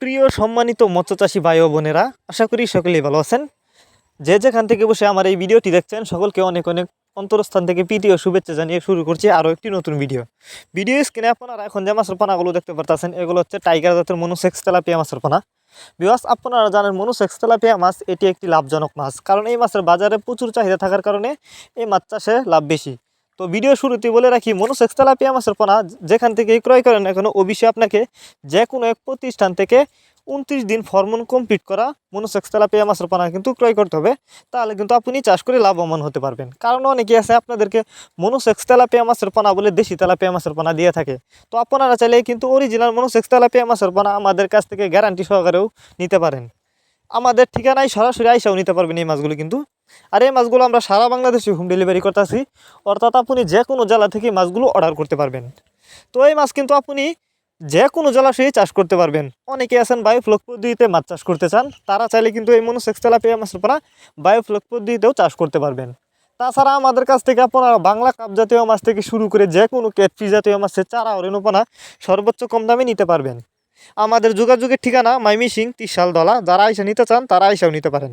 প্রিয় সম্মানিত মৎস্যচাষী ভাই ও বোনেরা, আশা করি সকলেই ভালো আছেন। যে যেখান থেকে বসে আমার এই ভিডিওটি দেখছেন সকলকে অনেক অনেক অন্তরস্থান থেকে প্রীতি ও শুভেচ্ছা জানিয়ে শুরু করছি আরও একটি নতুন ভিডিও স্ক্রিনে আপনারা এখন যে মাছের পোনাগুলো দেখতে পারতেছেন এগুলো হচ্ছে টাইগার জাতের মনোসেক্স তেলাপিয়া মাছের পোনা। ভিউয়ার্স, আপনারা জানেন মনোসেক্স তেলাপিয়া মাছ এটি একটি লাভজনক মাছ, কারণ এই মাছের বাজারে প্রচুর চাহিদা থাকার কারণে এই মাছ চাষে লাভ বেশি। তো ভিডিও শুরুতে বলে রাখি, মনোসেক্স তেলাপিয়া মাছের পোনা যেখান থেকে ক্রয় করেন এখন অবশ্যই আপনাকে যে কোনো এক প্রতিষ্ঠান থেকে 29 দিন ফরমন কমপ্লিট করা মনোসেক্স তেলাপিয়া মাছের পোনা কিন্তু ক্রয় করতে হবে। তাহলে কিন্তু আপনি চাষ করে লাভবান হতে পারবেন। কারণ অনেকে আছে আপনাদেরকে মনোসেক্স তেলাপিয়া মাছের পোনা বলে দেশি তেলাপিয়া মাছের পোনা দিয়ে থাকে। তো আপনারা চাইলে কিন্তু অরিজিনাল মনোসেক্স তেলাপিয়া মাছের পোনা আমাদের কাছ থেকে গ্যারান্টি সহকারেও নিতে পারেন। আমাদের ঠিকানায় সরাসরি আইসাও নিতে পারবেন এই মাছগুলো কিন্তু। আর এই মাছগুলো আমরা সারা বাংলাদেশে হোম ডেলিভারি করতেছি, অর্থাৎ আপনি যে কোনো জেলা থেকে মাছগুলো অর্ডার করতে পারবেন। তো এই মাছ কিন্তু আপনি যে কোনো জলাশয়ে চাষ করতে পারবেন। অনেকে আছেন বায়োফ্লক পদ্ধতিতে মাছ চাষ করতে চান, তারা চাইলে কিন্তু এই মনোসেক্স তেলাপিয়া মাছের পোনা বায়োফ্লক পদ্ধতিতেও চাষ করতে পারবেন। তাছাড়া আমাদের কাছ থেকে আপনারা বাংলা কাপ জাতীয় মাছ থেকে শুরু করে যে কোনো ক্যাটফিশ জাতীয় মাছের চারা ও রেণুপোনা সর্বোচ্চ কম দামে নিতে পারবেন। আমাদের যোগাযোগের ঠিকানা ময়মনসিংহ 30 দলা। যারা আইসা নিতে চান তারা আইসাও নিতে পারেন।